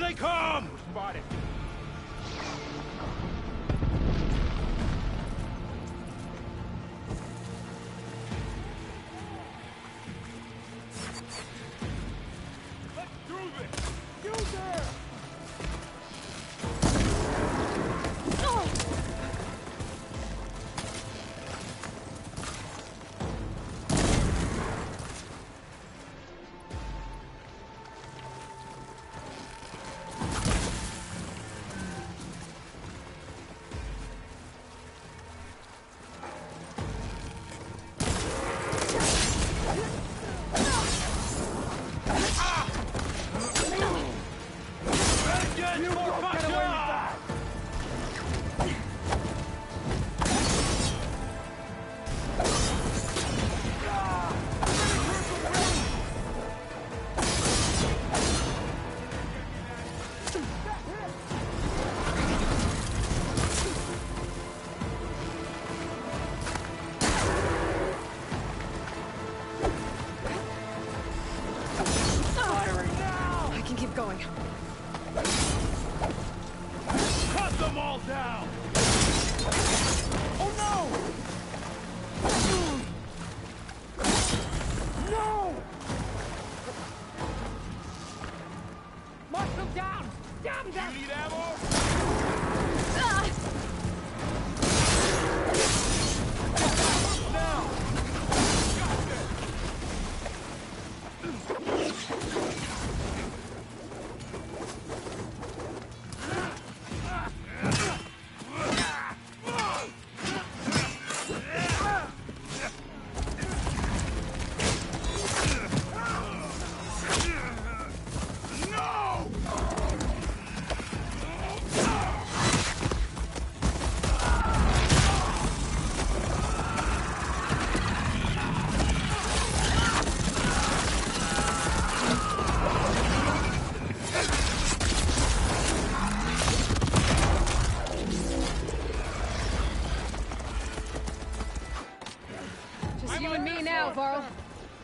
they come! Spotted. Let's do this! You there!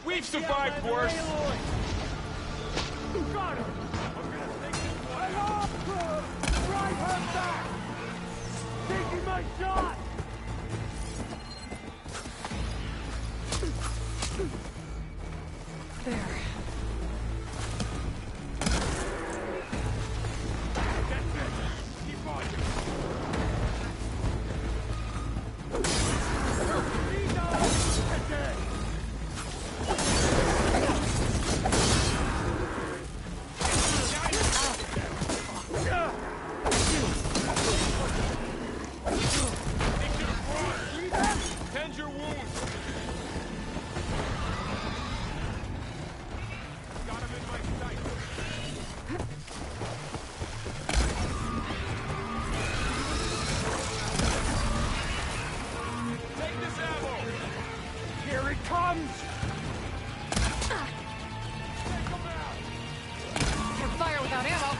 We've survived worse. Got her! I'm gonna take this one. Drive her back! Taking my shot! There. That's it! Keep on! Tend your wounds. Got him in my sight. Take this ammo. Here it comes! Can't fire without ammo.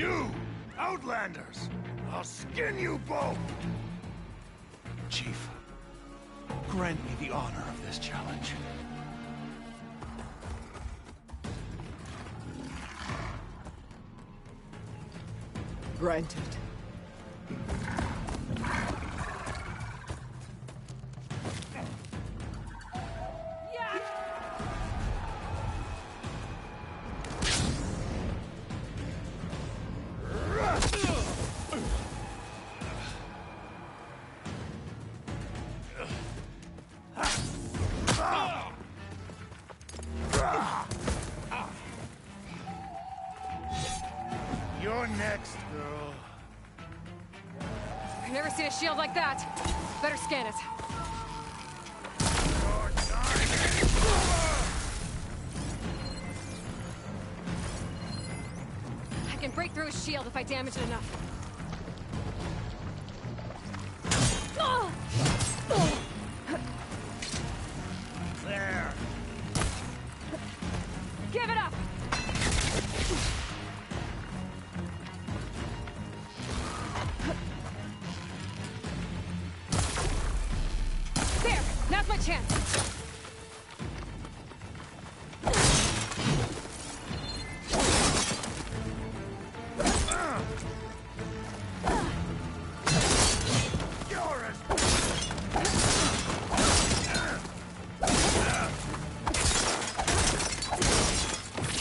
You! Outlanders! I'll skin you both! Chief, grant me the honor of this challenge. Granted. You're next, girl. I've never seen a shield like that. Better scan it. I can break through his shield if I damage it enough. There. Give it up! There! Now's my chance!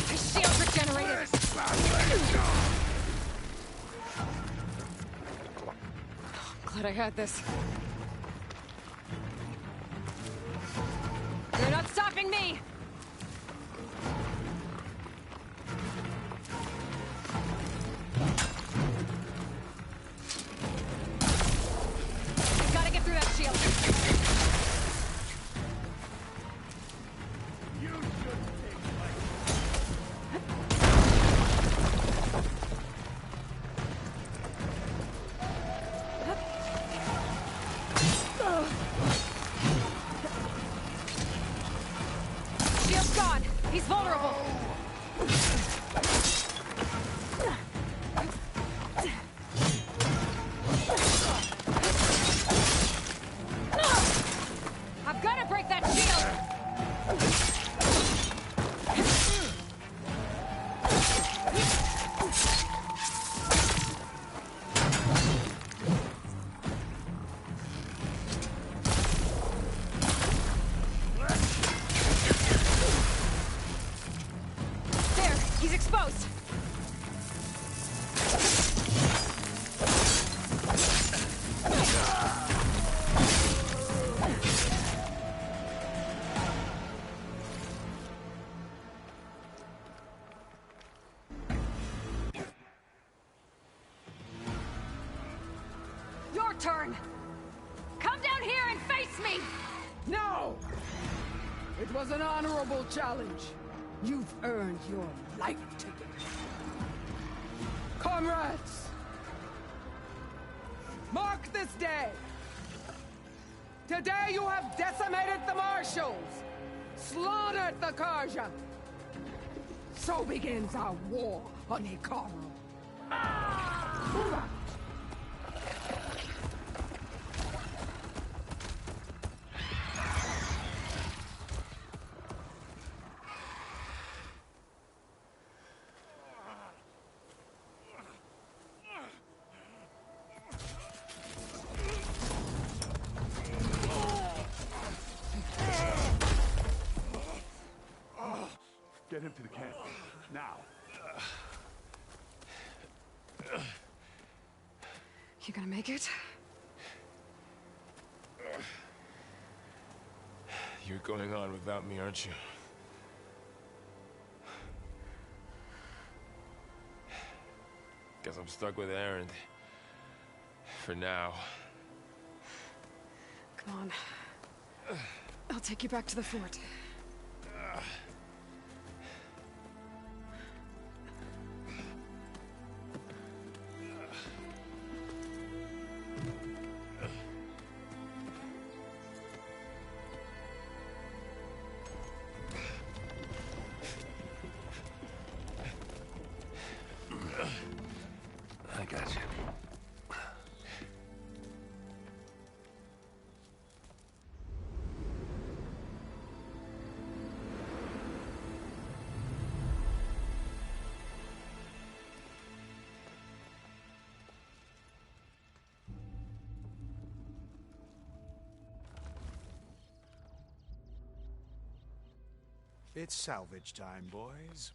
His shield's regenerated! Glad I had this. You're not stopping me! Gotta get through that shield. You shouldn't take my... Shield's gone. He's vulnerable. I've got to break that shield. There, he's exposed. Your turn. Come down here and face me. No! It was an honorable challenge. You've earned your life ticket. Comrades! Mark this day! Today you have decimated the marshals, slaughtered the Karja. So begins our war on Hikaru. Get him to the camp. Now. You gonna make it? You're going on without me, aren't you? Guess I'm stuck with Aaron. For now. Come on. I'll take you back to the fort. It's salvage time, boys.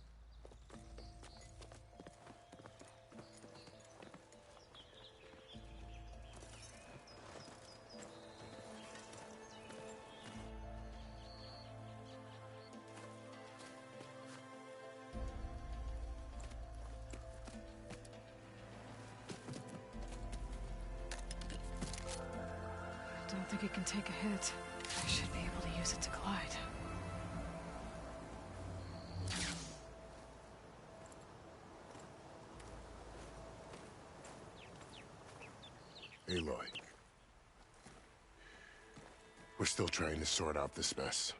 I don't think it can take a hit. I should be able to use it to glide. Aloy. We're still trying to sort out this mess.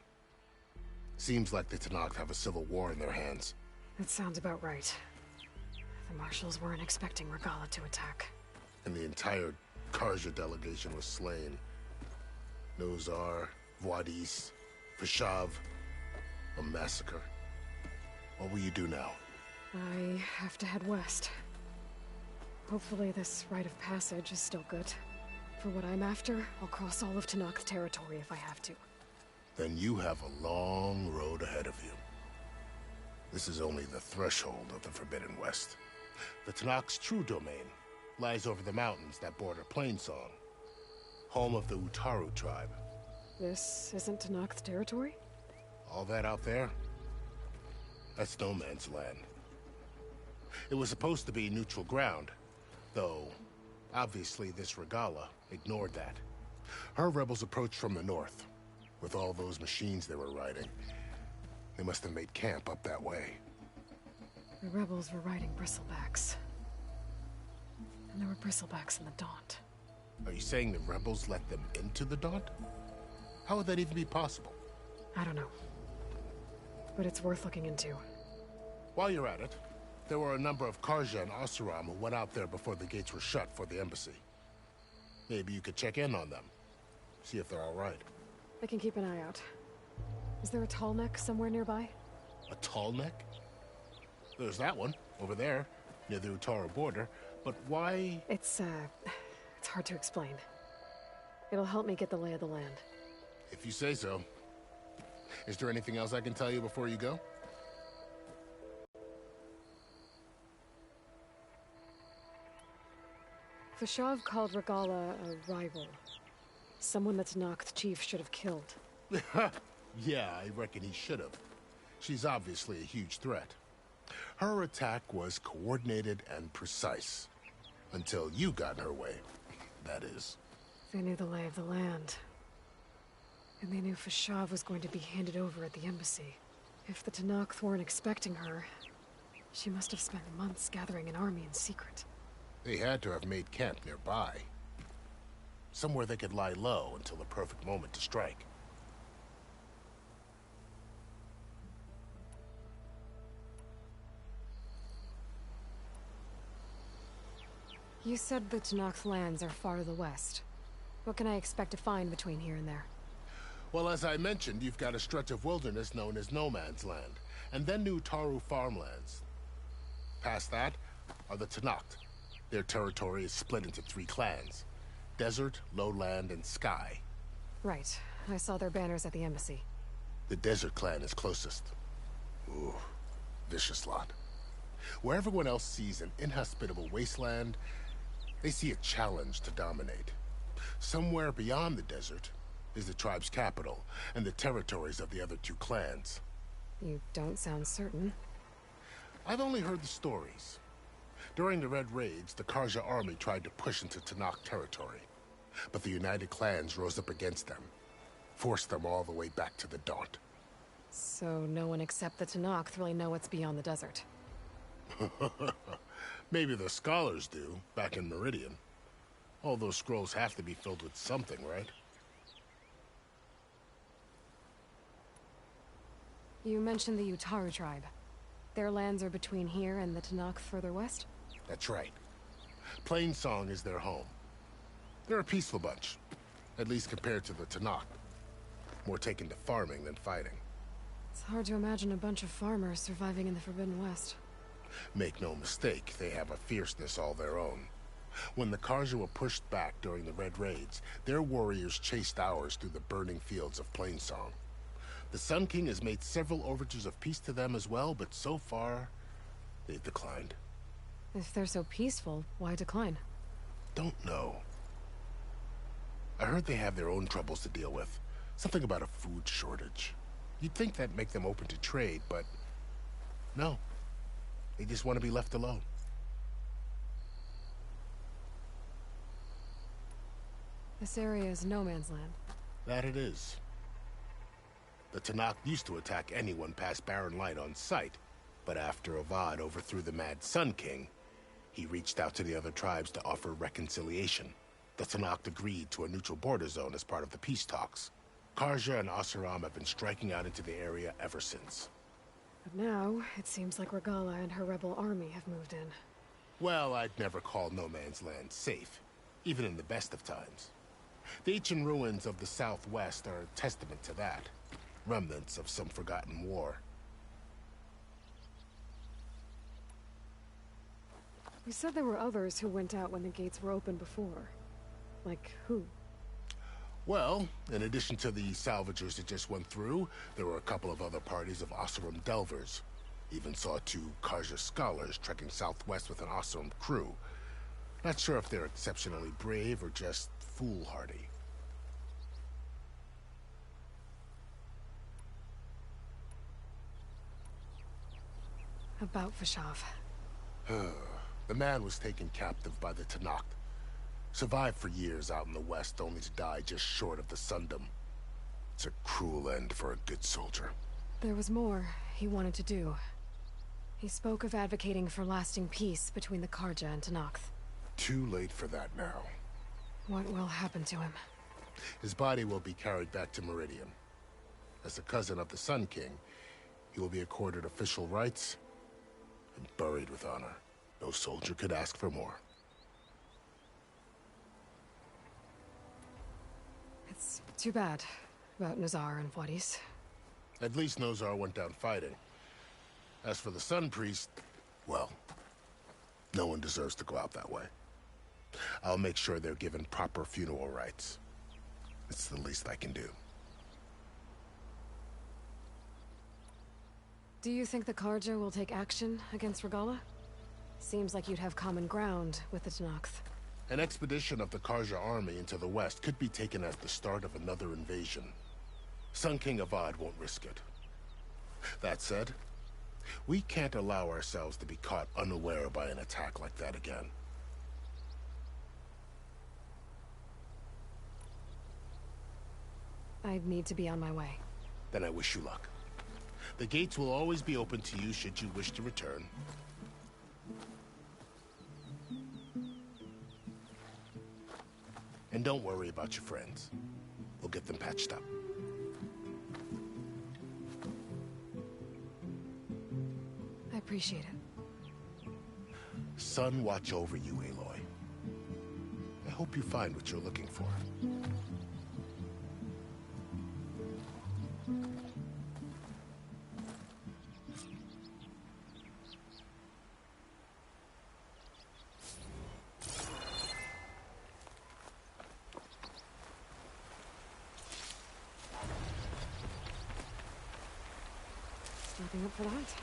Seems like the Tenakth have a civil war in their hands. That sounds about right. The marshals weren't expecting Regalla to attack. And the entire Karja delegation was slain. Nozar, Voidis, Fashav. A massacre. What will you do now? I have to head west. Hopefully this rite of passage is still good. For what I'm after, I'll cross all of Tenakth territory if I have to. Then you have a long road ahead of you. This is only the threshold of the Forbidden West. The Tenakth's true domain lies over the mountains that border Plainsong, home of the Utaru tribe. This isn't Tenakth territory? All that out there? That's no man's land. It was supposed to be neutral ground, though obviously this Regalla ignored that. Her rebels approached from the north. With all those machines they were riding, they must have made camp up that way. The rebels were riding bristlebacks. And there were bristlebacks in the Daunt. Are you saying the rebels let them into the Daunt? How would that even be possible? I don't know. But it's worth looking into. While you're at it, there were a number of Karja and Oseram who went out there before the gates were shut for the embassy. Maybe you could check in on them. See if they're all right. I can keep an eye out. Is there a tall neck somewhere nearby? A tall neck? There's that one, over there, near the Utaru border. But why? It's hard to explain. It'll help me get the lay of the land. If you say so. Is there anything else I can tell you before you go? Fashav called Regalla a rival. Someone that Tenakth chief should have killed. Yeah, I reckon he should have. She's obviously a huge threat. Her attack was coordinated and precise. Until you got in her way, that is. They knew the lay of the land. And they knew Fashav was going to be handed over at the embassy. If the Tenakth weren't expecting her, she must have spent months gathering an army in secret. They had to have made camp nearby. Somewhere they could lie low until the perfect moment to strike. You said the Tenakth lands are far to the west. What can I expect to find between here and there? Well, as I mentioned, you've got a stretch of wilderness known as No Man's Land, and then new Utaru farmlands. Past that are the Tenakth. Their territory is split into 3 clans: Desert, Lowland, and Sky. Right. I saw their banners at the embassy. The Desert clan is closest. Ooh, vicious lot. Where everyone else sees an inhospitable wasteland, they see a challenge to dominate. Somewhere beyond the desert is the tribe's capital and the territories of the other 2 clans. You don't sound certain. I've only heard the stories. During the Red Raids, the Karja army tried to push into Tenakth territory, but the United Clans rose up against them, forced them all the way back to the Daunt. So no one except the Tenakth really know what's beyond the desert. Maybe the scholars do, back in Meridian. All those scrolls have to be filled with something, right? You mentioned the Utaru tribe. Their lands are between here and the Tenakth further west? That's right. Plainsong is their home. They're a peaceful bunch, at least compared to the Tenakth. More taken to farming than fighting. It's hard to imagine a bunch of farmers surviving in the Forbidden West. Make no mistake, they have a fierceness all their own. When the Karja were pushed back during the Red Raids, their warriors chased ours through the burning fields of Plainsong. The Sun King has made several overtures of peace to them as well, but so far, they've declined. If they're so peaceful, why decline? Don't know. I heard they have their own troubles to deal with. Something about a food shortage. You'd think that'd make them open to trade, but no. They just want to be left alone. This area is no man's land. That it is. The Tanakh used to attack anyone past Barren Light on sight, but after Avad overthrew the Mad Sun King, he reached out to the other tribes to offer reconciliation. The Tanakh agreed to a neutral border zone as part of the peace talks. Karja and Oseram have been striking out into the area ever since. But now, it seems like Regala and her rebel army have moved in. Well, I'd never call no man's land safe, even in the best of times. The ancient ruins of the Southwest are a testament to that. Remnants of some forgotten war. You said there were others who went out when the gates were open before. Like who? Well, in addition to the salvagers that just went through, there were a couple of other parties of Oseram delvers. Even saw 2 Karja scholars trekking southwest with an Oseram crew. Not sure if they're exceptionally brave or just foolhardy. About Fashav. The man was taken captive by the Tanakh. Survived for years out in the west, only to die just short of the Sundom. It's a cruel end for a good soldier. There was more he wanted to do. He spoke of advocating for lasting peace between the Karja and Tanakh. Too late for that now. What will happen to him? His body will be carried back to Meridian. As a cousin of the Sun King, he will be accorded official rights and buried with honor. No soldier could ask for more. It's too bad about Nazar and Wadis. At least Nozar went down fighting. As for the Sun Priest, well, no one deserves to go out that way. I'll make sure they're given proper funeral rites. It's the least I can do. Do you think the Karja will take action against Regala? Seems like you'd have common ground with the Tanakh. An expedition of the Karja army into the west could be taken as the start of another invasion. Sun King Avad won't risk it. That said, we can't allow ourselves to be caught unaware by an attack like that again. I'd need to be on my way. Then I wish you luck. The gates will always be open to you should you wish to return. And don't worry about your friends. We'll get them patched up. I appreciate it. Sun watch over you, Aloy. I hope you find what you're looking for. Nothing up for that.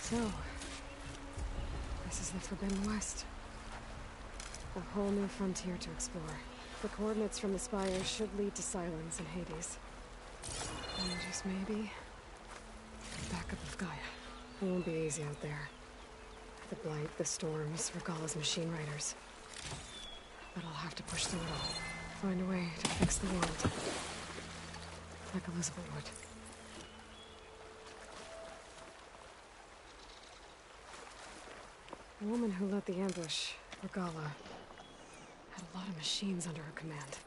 So, this is the Forbidden West. A whole new frontier to explore. The coordinates from the spire should lead to Silence and Hades. And just maybe, backup of Gaia. It won't be easy out there. The Blight, the Storms, Regalla's machine riders. But I'll have to push through it all. Find a way to fix the world. Like Elizabeth would. The woman who led the ambush, Regalla, had a lot of machines under her command.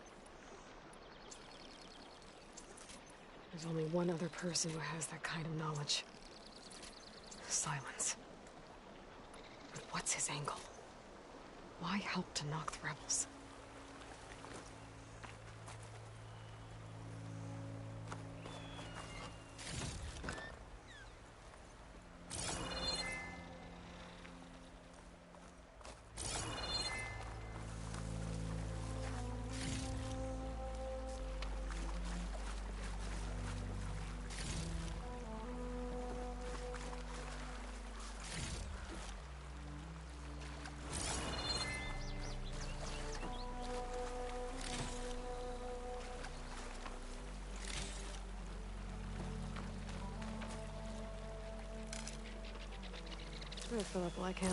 There's only one other person who has that kind of knowledge. Silence. But what's his angle? Why help to knock the rebels? I'll fill up all I can.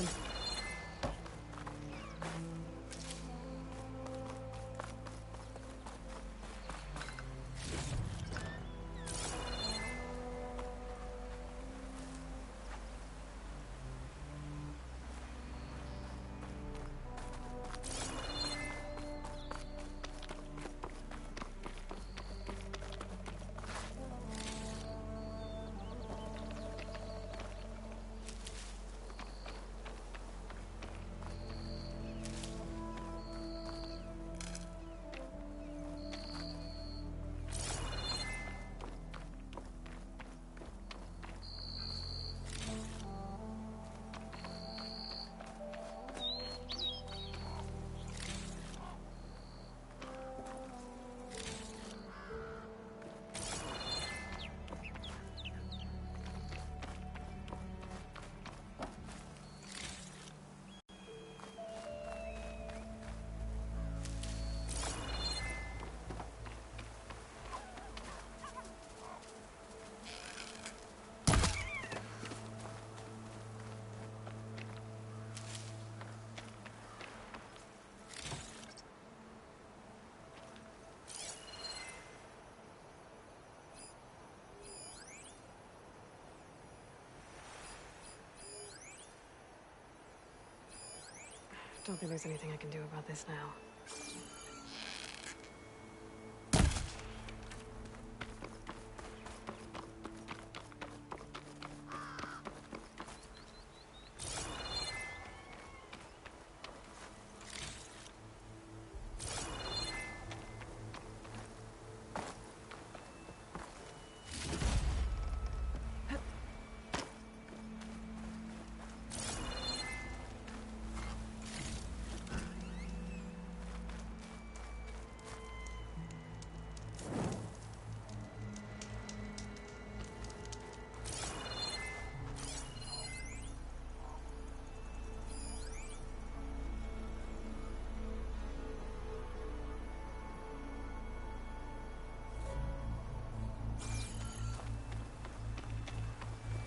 Don't think there's anything I can do about this now.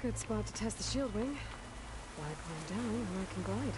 Good spot to test the shield wing. Why climb down when I can glide?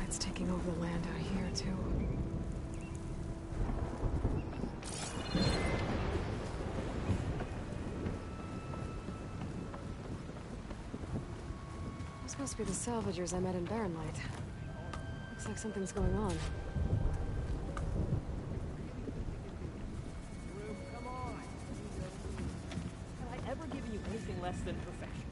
It's taking over the land out here, too. Those must be the salvagers I met in Barren Light. Looks like something's going on. Come on. Have I ever given you anything less than perfection?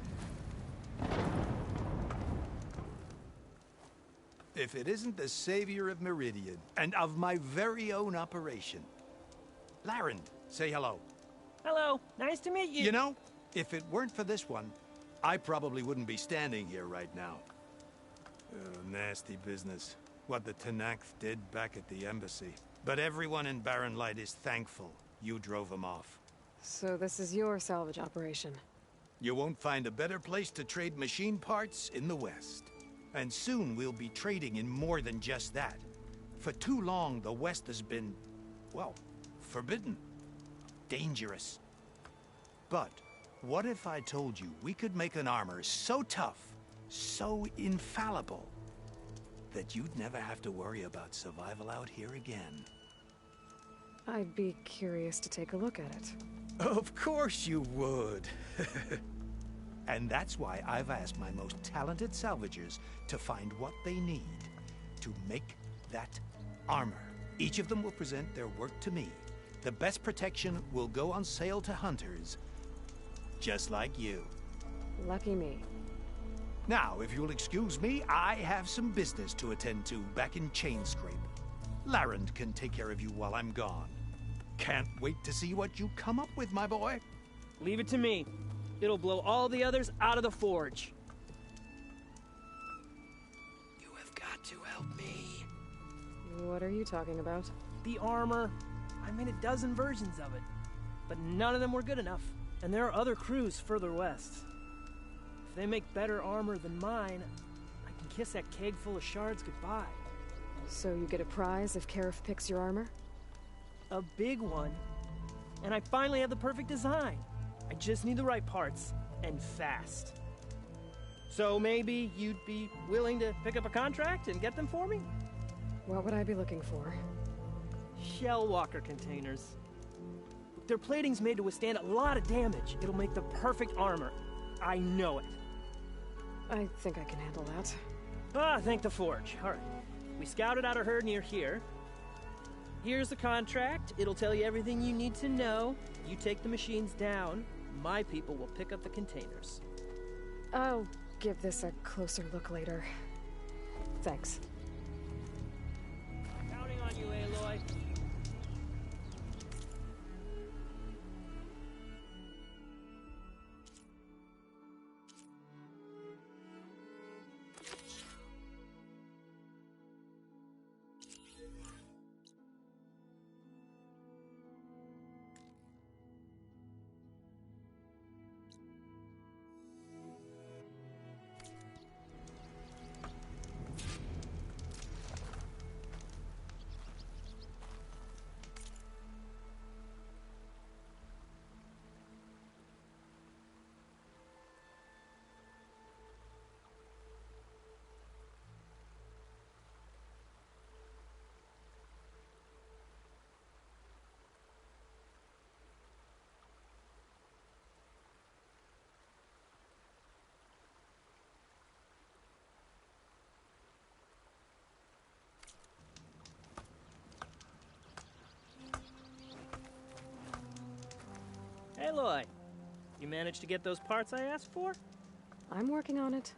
If it isn't the savior of Meridian, and of my very own operation. Larend, say hello. Hello, nice to meet you. You know, if it weren't for this one, I probably wouldn't be standing here right now. Nasty business. What the Tenakth did back at the embassy. But everyone in Barren Light is thankful you drove them off. So this is your salvage operation? You won't find a better place to trade machine parts in the West. And soon we'll be trading in more than just that. For too long, the West has been, well, forbidden. Dangerous. But what if I told you we could make an armor so tough, so infallible, that you'd never have to worry about survival out here again? I'd be curious to take a look at it. Of course you would. And that's why I've asked my most talented salvagers to find what they need to make that armor. Each of them will present their work to me. The best protection will go on sale to hunters, just like you. Lucky me. Now, if you'll excuse me, I have some business to attend to back in Chainscrape. Larend can take care of you while I'm gone. Can't wait to see what you come up with, my boy. Leave it to me. It'll blow all the others out of the forge. You have got to help me. What are you talking about? The armor. I made a dozen versions of it, but none of them were good enough. And there are other crews further west. If they make better armor than mine, I can kiss that keg full of shards goodbye. So you get a prize if Karif picks your armor? A big one. And I finally have the perfect design. I just need the right parts, and fast. So maybe you'd be willing to pick up a contract and get them for me? What would I be looking for? Shell walker containers. Their plating's made to withstand a lot of damage. It'll make the perfect armor. I know it. I think I can handle that. Ah, thank the forge. All right. We scouted out a herd near here. Here's the contract. It'll tell you everything you need to know. You take the machines down. My people will pick up the containers. I'll give this a closer look later. Thanks. Counting on you, Aloy. Aloy, you managed to get those parts I asked for? I'm working on it.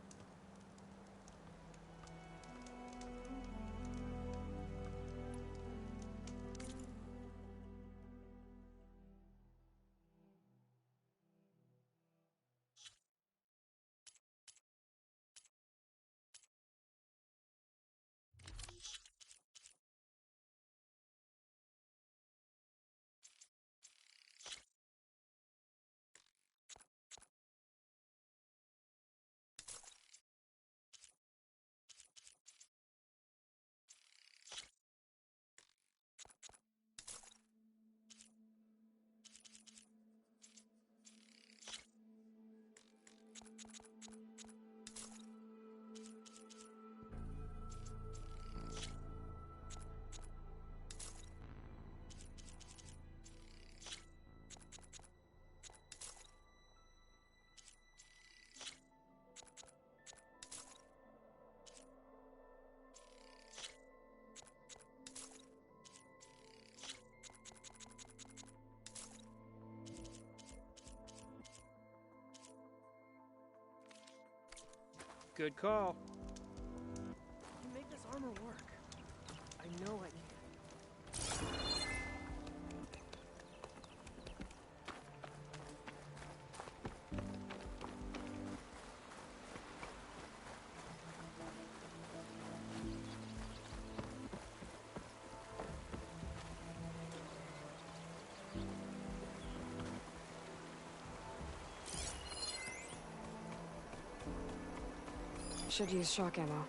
Good call. You make this armor work. I know I can. Should use shock ammo.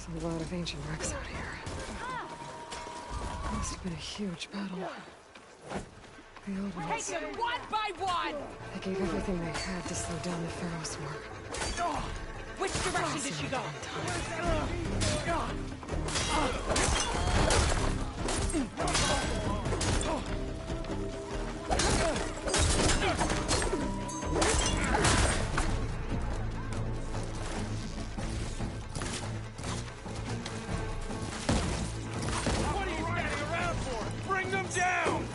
There's a lot of ancient wrecks out here. Must have been a huge battle. The old ones. Take them one by one! They gave everything they had to slow down the Pharaoh swarm. Which direction did she go? What are you standing around for? Bring them down!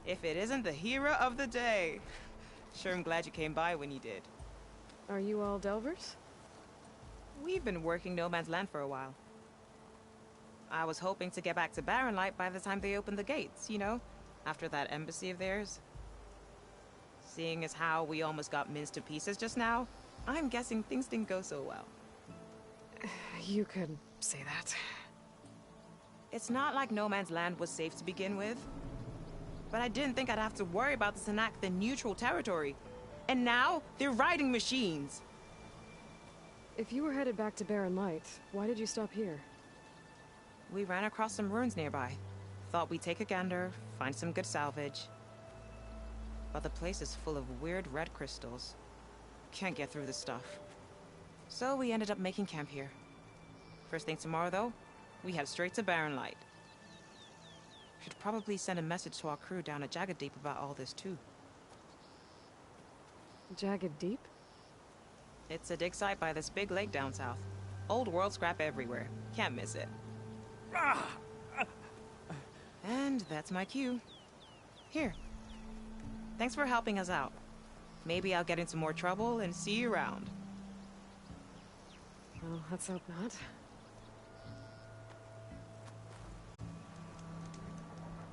If it isn't the hero of the day. Sure, I'm glad you came by when you did. Are you all Delvers? We've been working No Man's Land for a while. I was hoping to get back to Barren Light by the time they opened the gates, you know? After that embassy of theirs. Seeing as how we almost got minced to pieces just now, I'm guessing things didn't go so well. You could say that. It's not like No Man's Land was safe to begin with. But I didn't think I'd have to worry about the Tenakth in neutral territory. And now, they're riding machines. If you were headed back to Barren Light, why did you stop here? We ran across some ruins nearby. Thought we'd take a gander, find some good salvage. But the place is full of weird red crystals. Can't get through this stuff. So we ended up making camp here. First thing tomorrow, though, we head straight to Barren Light. Should probably send a message to our crew down at Jagged Deep about all this, too. Jagged Deep? It's a dig site by this big lake down south. Old world scrap everywhere. Can't miss it. And that's my cue. Here. Thanks for helping us out. Maybe I'll get into more trouble and see you around. Well, let's hope not.